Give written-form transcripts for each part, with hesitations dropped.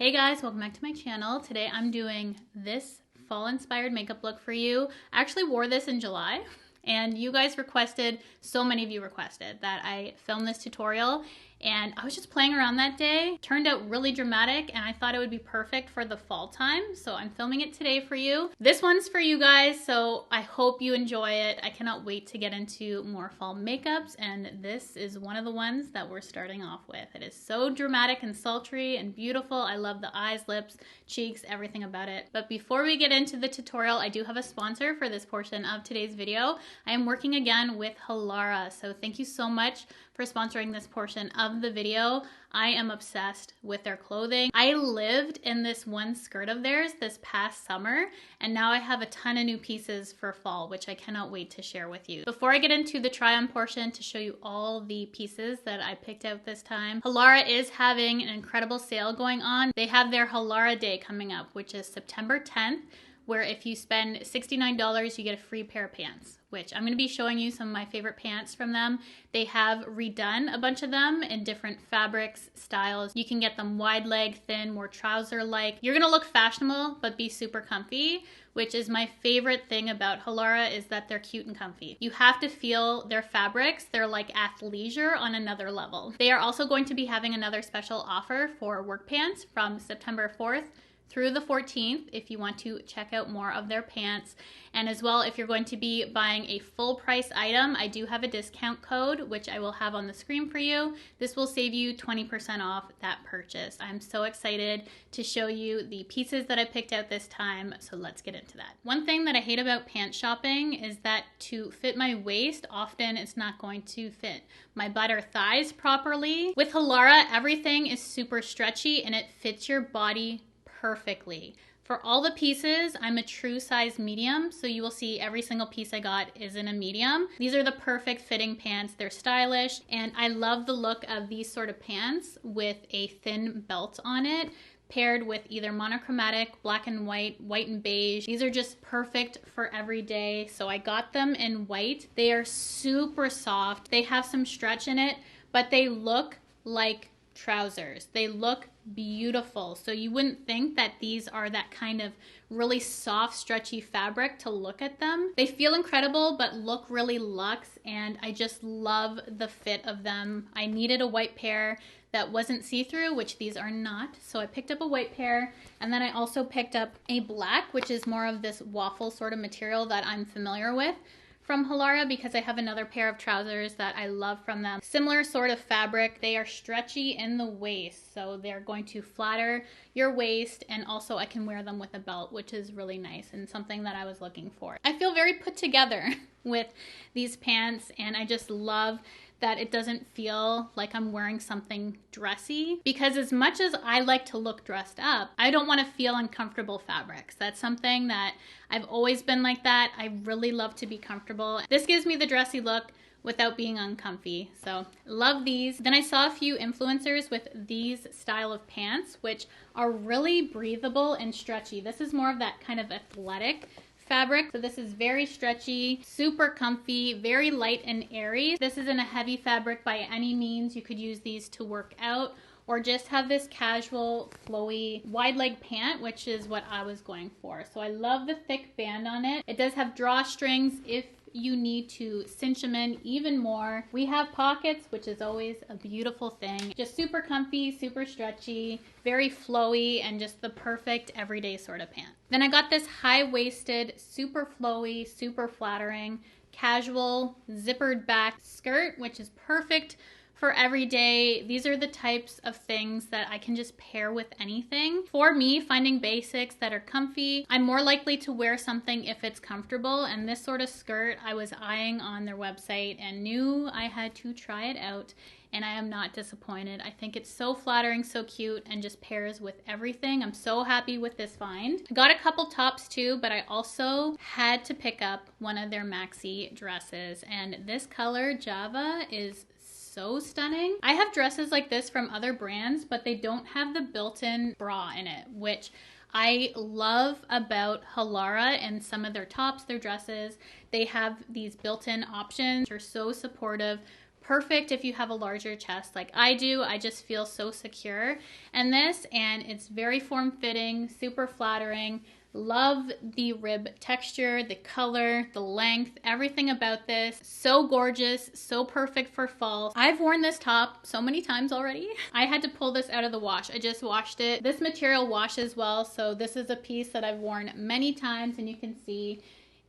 Hey guys, welcome back to my channel. Today I'm doing this fall inspired makeup look for you. I actually wore this in July and you guys requested, so many of you requested that I film this tutorial, and I was just playing around that day. Turned out really dramatic and I thought it would be perfect for the fall time, so I'm filming it today for you. This one's for you guys, so I hope you enjoy it. I cannot wait to get into more fall makeups, and this is one of the ones that we're starting off with. It is so dramatic and sultry and beautiful. I love the eyes, lips, cheeks, everything about it. But before we get into the tutorial, I do have a sponsor for this portion of today's video. I am working again with Halara, so thank you so much for sponsoring this portion of the video. I am obsessed with their clothing. I lived in this one skirt of theirs this past summer, and now I have a ton of new pieces for fall, which I cannot wait to share with you. Before I get into the try on portion to show you all the pieces that I picked out this time, Halara is having an incredible sale going on. They have their Halara Day coming up, which is September 10th, where if you spend $69, you get a free pair of pants, which I'm going to be showing you some of my favorite pants from them. They have redone a bunch of them in different fabrics, styles. You can get them wide leg, thin, more trouser-like. You're going to look fashionable, but be super comfy, which is my favorite thing about Halara, is that they're cute and comfy. You have to feel their fabrics. They're like athleisure on another level. They are also going to be having another special offer for work pants from September 4th through the 14th if you want to check out more of their pants. And as well, if you're going to be buying a full price item, I do have a discount code, which I will have on the screen for you. This will save you 20% off that purchase. I'm so excited to show you the pieces that I picked out this time, so let's get into that. One thing that I hate about pant shopping is that to fit my waist, often it's not going to fit my butt or thighs properly. With Halara, everything is super stretchy and it fits your body perfectly. For all the pieces, I'm a true size medium, so you will see every single piece I got is in a medium. These are the perfect fitting pants. They're stylish, and I love the look of these sort of pants with a thin belt on it, paired with either monochromatic, black and white, white and beige. These are just perfect for every day, so I got them in white. They are super soft. They have some stretch in it, but they look like trousers. They look beautiful. So you wouldn't think that these are that kind of really soft, stretchy fabric to look at them. They feel incredible, but look really luxe, and I just love the fit of them. I needed a white pair that wasn't see-through, which these are not, so I picked up a white pair, and then I also picked up a black, which is more of this waffle sort of material that I'm familiar with from Halara, because I have another pair of trousers that I love from them. Similar sort of fabric. They are stretchy in the waist, so they're going to flatter your waist, and also I can wear them with a belt, which is really nice and something that I was looking for. I feel very put together with these pants, and I just love that it doesn't feel like I'm wearing something dressy, because as much as I like to look dressed up, I don't want to feel uncomfortable fabrics. That's something that I've always been like that. I really love to be comfortable. This gives me the dressy look without being uncomfy, so love these. Then I saw a few influencers with these style of pants, which are really breathable and stretchy. This is more of that kind of athletic fabric. So this is very stretchy, super comfy, very light and airy. This isn't a heavy fabric by any means. You could use these to work out or just have this casual, flowy, wide leg pant, which is what I was going for. So I love the thick band on it. It does have drawstrings if you need to cinch them in even more. We have pockets, which is always a beautiful thing. Just super comfy, super stretchy, very flowy, and just the perfect everyday sort of pant. Then I got this high-waisted, super flowy, super flattering, casual, zippered back skirt, which is perfect for every day. These are the types of things that I can just pair with anything. For me, finding basics that are comfy, I'm more likely to wear something if it's comfortable, and this sort of skirt I was eyeing on their website and knew I had to try it out, and I am not disappointed. I think it's so flattering, so cute, and just pairs with everything. I'm so happy with this find. I got a couple tops too, but I also had to pick up one of their Maxi dresses, and this color, Java, is so stunning. I have dresses like this from other brands, but they don't have the built-in bra in it, which I love about Halara and some of their tops, their dresses. They have these built-in options which are so supportive, Perfect if you have a larger chest like I do. I just feel so secure in this, and it's very form-fitting, super flattering. Love the rib texture, the color, the length, everything about this. So gorgeous, so perfect for fall. I've worn this top so many times already. I had to pull this out of the wash. I just washed it. This material washes well, so this is a piece that I've worn many times, and you can see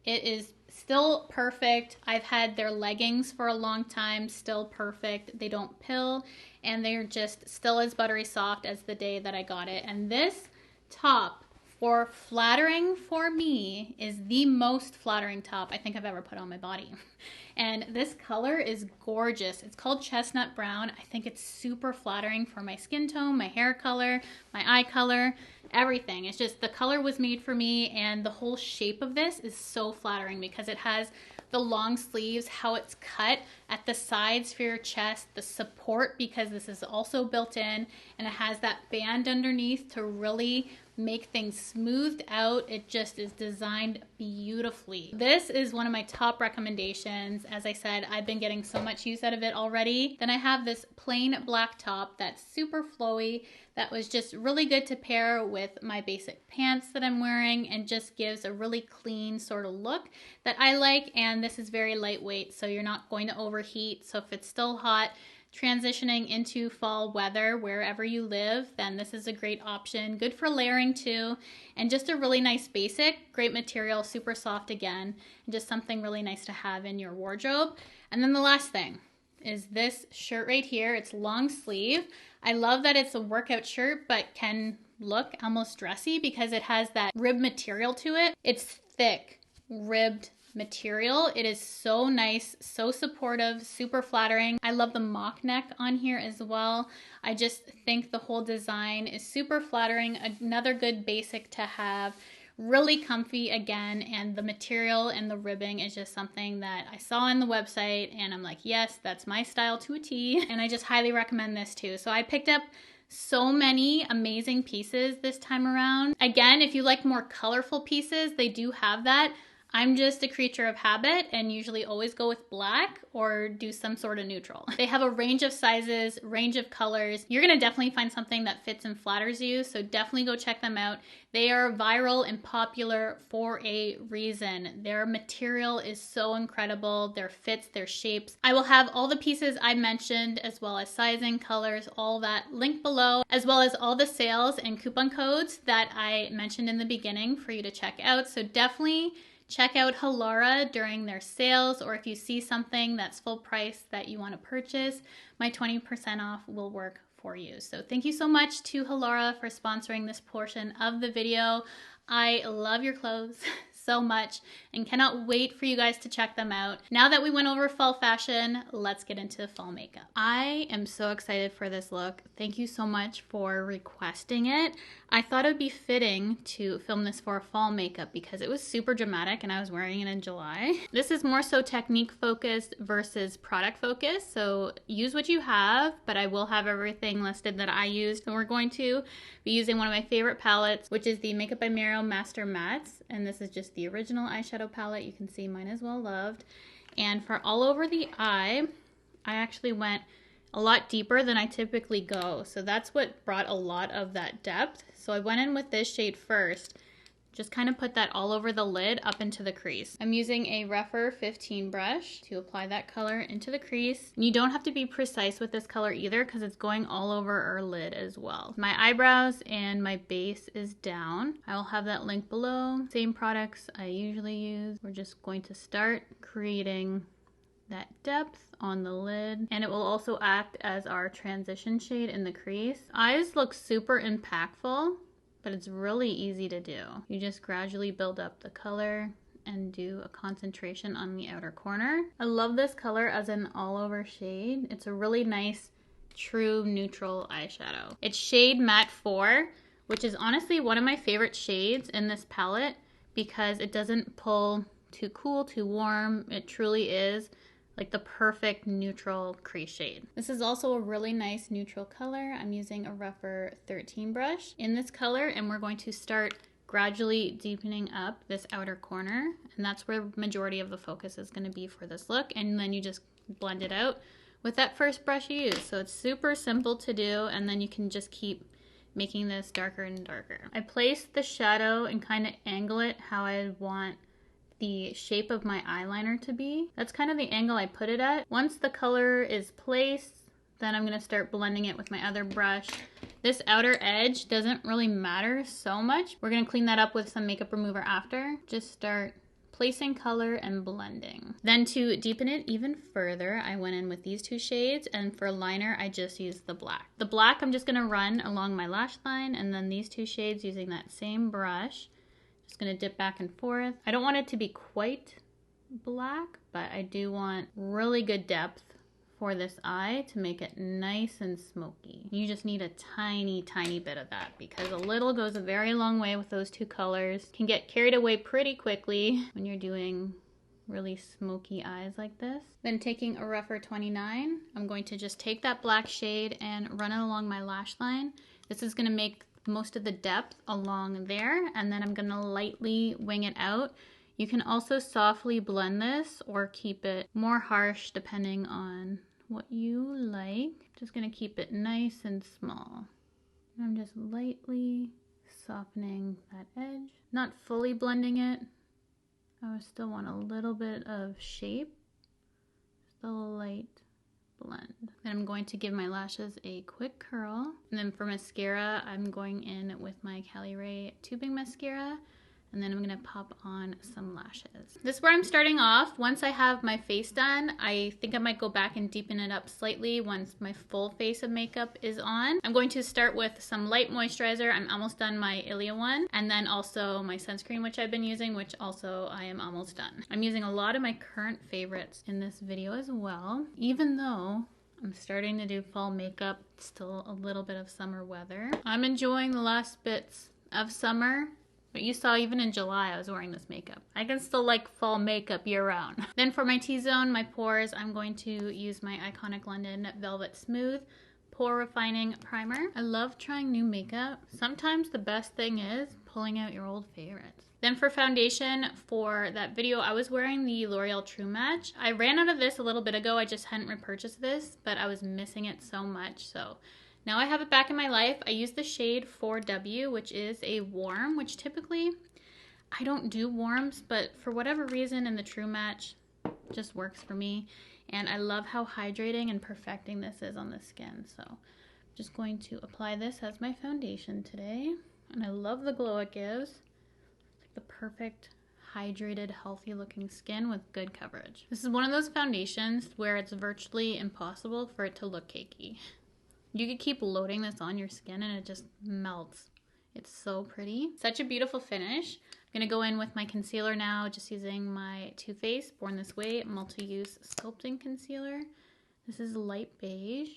it is still perfect. I've had their leggings for a long time, still perfect. They don't pill, and they're just still as buttery soft as the day that I got it. And this top, for flattering for me, is the most flattering top I think I've ever put on my body. And this color is gorgeous. It's called Chestnut Brown. I think it's super flattering for my skin tone, my hair color, my eye color, everything. It's just the color was made for me, and the whole shape of this is so flattering because it has the long sleeves, how it's cut at the sides for your chest, the support because this is also built in, and it has that band underneath to really make things smoothed out. It just is designed beautifully. This is one of my top recommendations. As I said, I've been getting so much use out of it already. Then I have this plain black top that's super flowy, that was just really good to pair with my basic pants that I'm wearing, and just gives a really clean sort of look that I like. And this is very lightweight, so you're not going to overheat. So if it's still hot, transitioning into fall weather wherever you live, then this is a great option. Good for layering too, and just a really nice basic. Great material, super soft again, and just something really nice to have in your wardrobe. And then the last thing is this shirt right here. It's long sleeve. I love that it's a workout shirt but can look almost dressy because it has that rib material to it. It's thick ribbed material. It is so nice, so supportive, super flattering. I love the mock neck on here as well. I just think the whole design is super flattering. Another good basic to have. Really comfy again, and the material and the ribbing is just something that I saw on the website, and I'm like, yes, that's my style to a T, and I just highly recommend this too. So I picked up so many amazing pieces this time around. Again, if you like more colorful pieces, they do have that. I'm just a creature of habit and usually always go with black or do some sort of neutral. They have a range of sizes, range of colors. You're gonna definitely find something that fits and flatters you, so definitely go check them out. They are viral and popular for a reason. Their material is so incredible, their fits, their shapes. I will have all the pieces I mentioned, as well as sizing, colors, all that linked below, as well as all the sales and coupon codes that I mentioned in the beginning for you to check out. So definitely check out Halara during their sales, or if you see something that's full price that you want to purchase, my 20% off will work for you. So thank you so much to Halara for sponsoring this portion of the video. I love your clothes so much and cannot wait for you guys to check them out. Now that we went over fall fashion, let's get into fall makeup. I am so excited for this look. Thank you so much for requesting it. I thought it would be fitting to film this for a fall makeup because it was super dramatic and I was wearing it in July. This is more so technique focused versus product focused, so use what you have, but I will have everything listed that I used. And we're going to be using one of my favorite palettes, which is the Makeup by Meryl Master Mattes, and this is just the original eyeshadow palette. You can see mine is well loved. And for all over the eye, I actually went a lot deeper than I typically go, so that's what brought a lot of that depth. So I went in with this shade first, just kind of put that all over the lid up into the crease. I'm using a Rephr 15 brush to apply that color into the crease. And you don't have to be precise with this color either because it's going all over our lid as well. My eyebrows and my base is down. I will have that link below. Same products I usually use. We're just going to start creating that depth on the lid, and it will also act as our transition shade in the crease. Eyes look super impactful, but it's really easy to do. You just gradually build up the color and do a concentration on the outer corner. I love this color as an all over shade. It's a really nice true neutral eyeshadow. It's shade Matte 4, which is honestly one of my favorite shades in this palette because it doesn't pull too cool, too warm. It truly is like the perfect neutral crease shade. This is also a really nice neutral color. I'm using a Rephr 13 brush in this color, and we're going to start gradually deepening up this outer corner, and that's where the majority of the focus is going to be for this look. And then you just blend it out with that first brush you use. So it's super simple to do, and then you can just keep making this darker and darker. I place the shadow and kind of angle it how I want the shape of my eyeliner to be. That's kind of the angle I put it at. Once the color is placed, then I'm gonna start blending it with my other brush. This outer edge doesn't really matter so much. We're gonna clean that up with some makeup remover after. Just start placing color and blending. Then to deepen it even further, I went in with these two shades, and for liner, I just used the black. The black I'm just gonna run along my lash line, and then these two shades using that same brush. Just gonna dip back and forth. I don't want it to be quite black, but I do want really good depth for this eye to make it nice and smoky. You just need a tiny, tiny bit of that because a little goes a very long way with those two colors. Can get carried away pretty quickly when you're doing really smoky eyes like this. Then taking a rougher 29, I'm going to just take that black shade and run it along my lash line. This is gonna make most of the depth along there, and then I'm gonna lightly wing it out. You can also softly blend this or keep it more harsh depending on what you like. Just gonna keep it nice and small. I'm just lightly softening that edge, not fully blending it. I still want a little bit of shape, just a light blend. Then I'm going to give my lashes a quick curl. And then for mascara, I'm going in with my Halara tubing mascara. And then I'm gonna pop on some lashes. This is where I'm starting off. Once I have my face done, I think I might go back and deepen it up slightly once my full face of makeup is on. I'm going to start with some light moisturizer. I'm almost done my Ilia one. And then also my sunscreen, which I've been using, which also I am almost done. I'm using a lot of my current favorites in this video as well. Even though I'm starting to do fall makeup, it's still a little bit of summer weather. I'm enjoying the last bits of summer. But you saw even in July I was wearing this makeup. I can still like fall makeup year round. Then for my T-zone, my pores, I'm going to use my Iconic London Velvet Smooth Pore Refining Primer. I love trying new makeup. Sometimes the best thing is pulling out your old favorites. Then for foundation, for that video, I was wearing the L'Oreal True Match. I ran out of this a little bit ago. I just hadn't repurchased this, but I was missing it so much. So now I have it back in my life. I use the shade 4W, which is a warm, which typically I don't do warms, but for whatever reason in the True Match, just works for me. And I love how hydrating and perfecting this is on the skin. So I'm just going to apply this as my foundation today. And I love the glow it gives. It's like the perfect hydrated, healthy looking skin with good coverage. This is one of those foundations where it's virtually impossible for it to look cakey. You could keep loading this on your skin and it just melts. It's so pretty. Such a beautiful finish. I'm gonna go in with my concealer now, just using my Too Faced Born This Way Multi-Use Sculpting Concealer. This is light beige.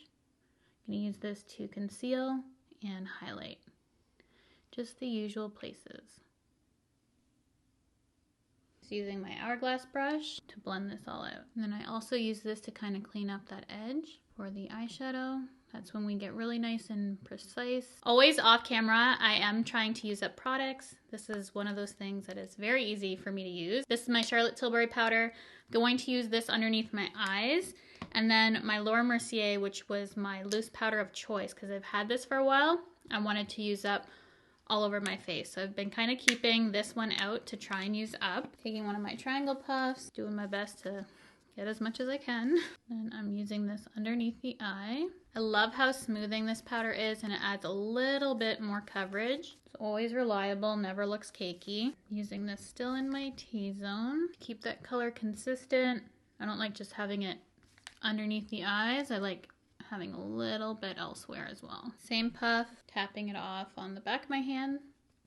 I'm gonna use this to conceal and highlight. Just the usual places. Just using my Hourglass brush to blend this all out. And then I also use this to kind of clean up that edge for the eyeshadow. That's when we get really nice and precise. Always off camera, I am trying to use up products. This is one of those things that is very easy for me to use. This is my Charlotte Tilbury powder. I'm going to use this underneath my eyes. And then my Laura Mercier, which was my loose powder of choice, because I've had this for a while. I wanted to use up all over my face. So I've been kind of keeping this one out to try and use up. Taking one of my triangle puffs, doing my best to get as much as I can. And I'm using this underneath the eye. I love how smoothing this powder is, and it adds a little bit more coverage. It's always reliable, never looks cakey. Using this still in my T-zone. Keep that color consistent. I don't like just having it underneath the eyes. I like having a little bit elsewhere as well. Same puff, tapping it off on the back of my hand.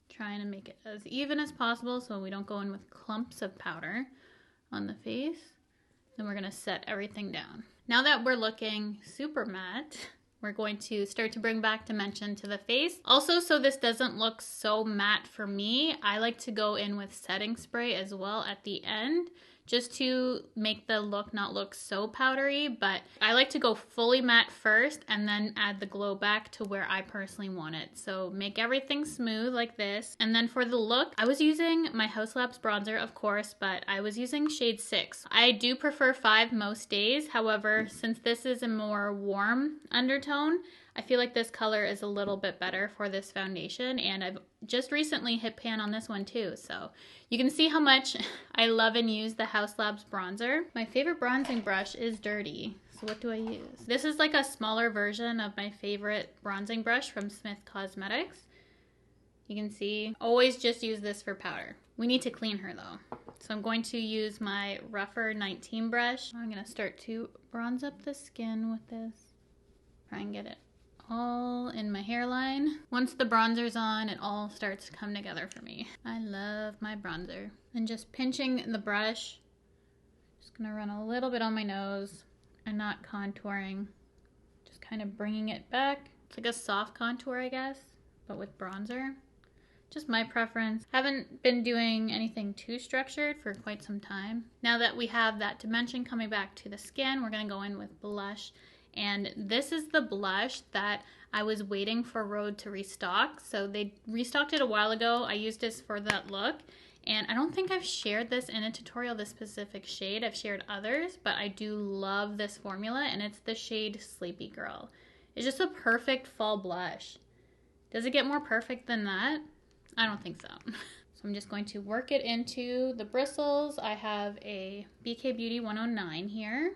Trying to make it as even as possible so we don't go in with clumps of powder on the face. Then we're gonna set everything down. Now that we're looking super matte, we're going to start to bring back dimension to the face. Also, so this doesn't look so matte for me, I like to go in with setting spray as well at the end, just to make the look not look so powdery, but I like to go fully matte first and then add the glow back to where I personally want it. So make everything smooth like this. And then for the look, I was using my Haus Labs bronzer, of course, but I was using shade 6. I do prefer 5 most days. However, since this is a more warm undertone, I feel like this color is a little bit better for this foundation, and I've just recently hit pan on this one too, so you can see how much I love and use the Haus Labs bronzer. My favorite bronzing brush is dirty, so what do I use? This is like a smaller version of my favorite bronzing brush from Smith Cosmetics. You can see, always just use this for powder. We need to clean her though. So I'm going to use my rougher 19 brush. I'm gonna start to bronze up the skin with this. Try and get it all in my hairline. Once the bronzer's on, it all starts to come together for me. I love my bronzer. And just pinching the brush, just gonna run a little bit on my nose and not contouring, just kind of bringing it back. It's like a soft contour, I guess, but with bronzer. Just my preference. Haven't been doing anything too structured for quite some time. Now that we have that dimension coming back to the skin, we're gonna go in with blush. And this is the blush that I was waiting for Rhode to restock. So they restocked it a while ago. I used this for that look. And I don't think I've shared this in a tutorial, this specific shade. I've shared others, but I do love this formula, and it's the shade Sleepy Girl. It's just a perfect fall blush. Does it get more perfect than that? I don't think so. So I'm just going to work it into the bristles. I have a BK Beauty 109 here.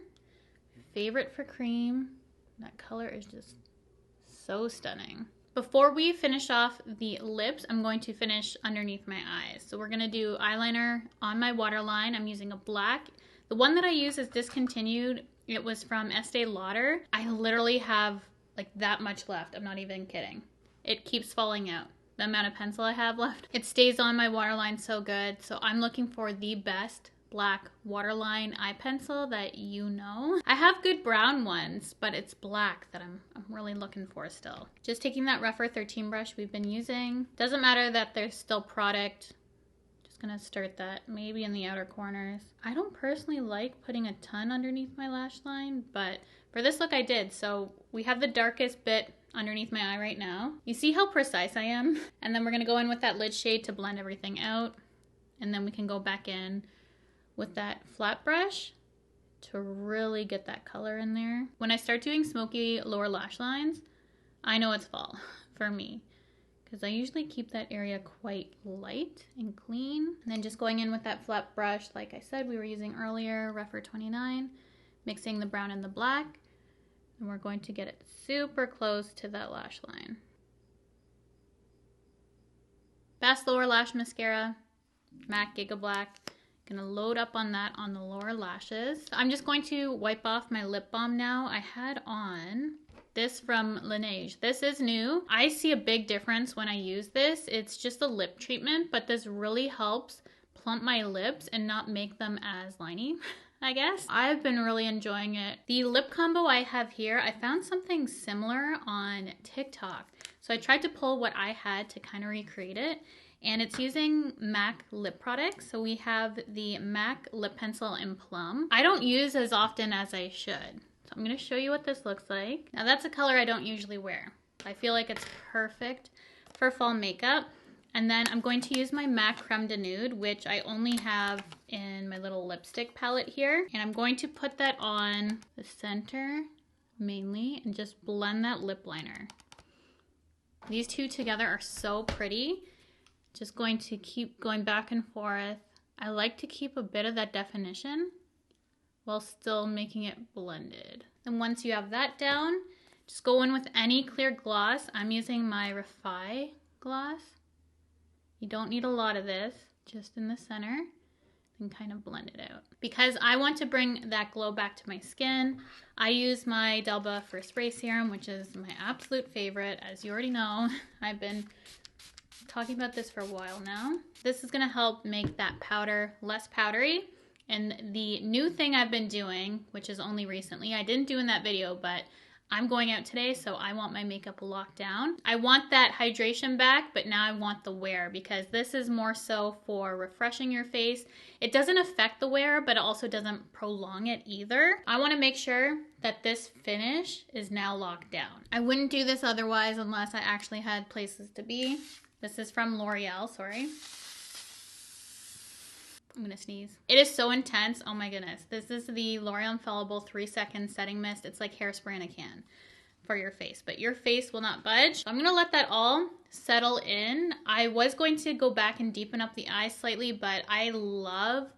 Favorite for cream. That color is just so stunning. Before we finish off the lips, I'm going to finish underneath my eyes. So we're gonna do eyeliner on my waterline. I'm using a black. The one that I use is discontinued. It was from Estee Lauder. I literally have like that much left. I'm not even kidding. It keeps falling out. The amount of pencil I have left. It stays on my waterline so good. So I'm looking for the best black waterline eye pencil that you know. I have good brown ones, but it's black that I'm really looking for still. Just taking that rougher 13 brush we've been using. Doesn't matter that there's still product. Just gonna start that maybe in the outer corners. I don't personally like putting a ton underneath my lash line, but for this look I did. So we have the darkest bit underneath my eye right now. You see how precise I am? And then we're gonna go in with that lid shade to blend everything out. And then we can go back in with that flat brush to really get that color in there. When I start doing smoky lower lash lines, I know it's fall for me, because I usually keep that area quite light and clean. And then just going in with that flat brush, like I said, we were using earlier, Rougher 29, mixing the brown and the black, and we're going to get it super close to that lash line. Best lower lash mascara, MAC Giga Black. Gonna load up on that on the lower lashes. I'm just going to wipe off my lip balm now. I had on this from Laneige. This is new. I see a big difference when I use this. It's just a lip treatment, but this really helps plump my lips and not make them as liney, I guess. I've been really enjoying it. The lip combo I have here, I found something similar on TikTok. So I tried to pull what I had to kind of recreate it. And it's using MAC lip products. So we have the MAC lip pencil in Plum. I don't use as often as I should. So I'm gonna show you what this looks like. Now that's a color I don't usually wear. I feel like it's perfect for fall makeup. And then I'm going to use my MAC Creme de Nude, which I only have in my little lipstick palette here. And I'm going to put that on the center mainly and just blend that lip liner. These two together are so pretty. Just going to keep going back and forth. I like to keep a bit of that definition while still making it blended. And once you have that down, just go in with any clear gloss. I'm using my Refi gloss. You don't need a lot of this, just in the center, and kind of blend it out. Because I want to bring that glow back to my skin, I use my Delba First Spray Serum, which is my absolute favorite. As you already know, I've been talking about this for a while now. This is gonna help make that powder less powdery. And the new thing I've been doing, which is only recently, I didn't do in that video, but I'm going out today, so I want my makeup locked down. I want that hydration back, but now I want the wear because this is more so for refreshing your face. It doesn't affect the wear, but it also doesn't prolong it either. I want to make sure that this finish is now locked down. I wouldn't do this otherwise unless I actually had places to be. This is from L'Oreal, sorry. I'm gonna sneeze. It is so intense. Oh my goodness. This is the L'Oreal Infallible 3-second setting mist. It's like hairspray in a can for your face, but your face will not budge. I'm gonna let that all settle in. I was going to go back and deepen up the eyes slightly, but I love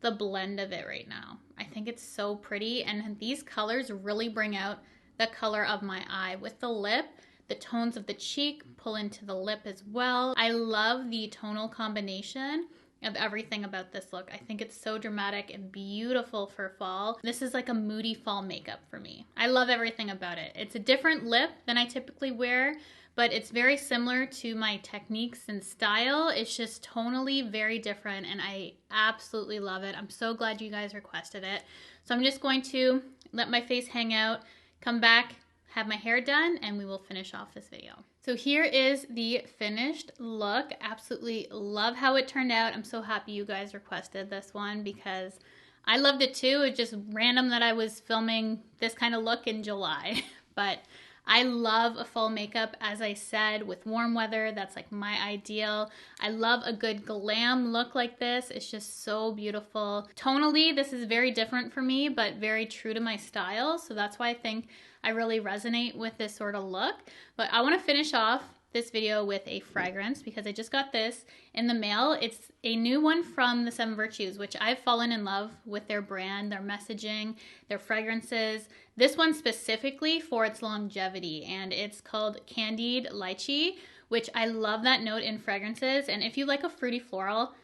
the blend of it right now. I think it's so pretty, and these colors really bring out the color of my eye. With the lip, the tones of the cheek pull into the lip as well. I love the tonal combination of everything about this look. I think it's so dramatic and beautiful for fall. This is like a moody fall makeup for me. I love everything about it. It's a different lip than I typically wear, but it's very similar to my techniques and style. It's just tonally very different, and I absolutely love it. I'm so glad you guys requested it. So I'm just going to let my face hang out, come back, have my hair done, and we will finish off this video. So here is the finished look. Absolutely love how it turned out. I'm so happy you guys requested this one because I loved it too. It's just random that I was filming this kind of look in July, but I love a fall makeup, as I said, with warm weather. That's like my ideal. I love a good glam look like this. It's just so beautiful. Tonally, this is very different for me, but very true to my style. So that's why I think I really resonate with this sort of look. But I want to finish off this video with a fragrance because I just got this in the mail. It's a new one from the 7 Virtues, which I've fallen in love with their brand, their messaging, their fragrances. This one specifically for its longevity, and it's called Candied Lychee, which I love that note in fragrances. And if you like a fruity floral,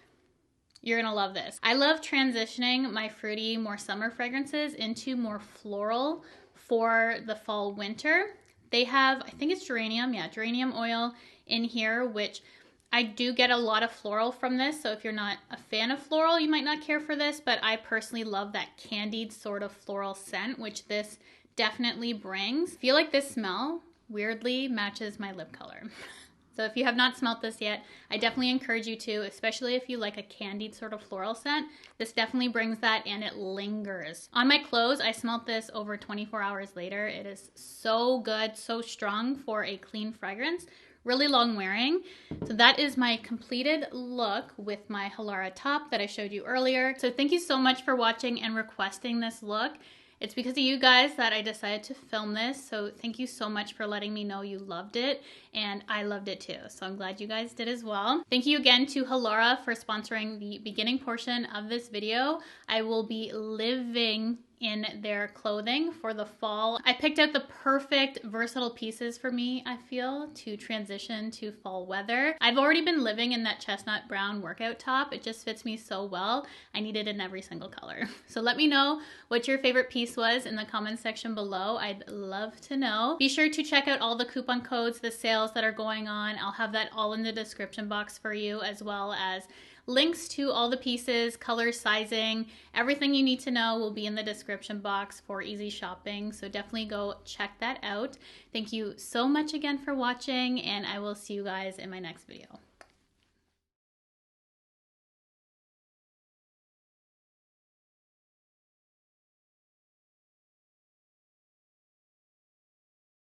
you're gonna love this. I love transitioning my fruity, more summer fragrances into more floral for the fall winter. They have, I think it's geranium, yeah, geranium oil in here, which I do get a lot of floral from this. So if you're not a fan of floral, you might not care for this, but I personally love that candied sort of floral scent, which this definitely brings. I feel like this smell weirdly matches my lip color. So if you have not smelt this yet, I definitely encourage you to, especially if you like a candied sort of floral scent. This definitely brings that, and it lingers. On my clothes, I smelt this over 24 hours later. It is so good, so strong for a clean fragrance. Really long wearing. So that is my completed look with my Halara top that I showed you earlier. So thank you so much for watching and requesting this look. It's because of you guys that I decided to film this, so thank you so much for letting me know you loved it, and I loved it too, so I'm glad you guys did as well. Thank you again to Halara for sponsoring the beginning portion of this video. I will be living in their clothing for the fall. I picked out the perfect versatile pieces for me, I feel, to transition to fall weather. I've already been living in that chestnut brown workout top. It just fits me so well. I need it in every single color. So let me know what your favorite piece was in the comments section below. I'd love to know. Be sure to check out all the coupon codes, the sales that are going on. I'll have that all in the description box for you, as well as links to all the pieces, color, sizing, everything you need to know will be in the description box for easy shopping. So definitely go check that out. Thank you so much again for watching, and I will see you guys in my next video.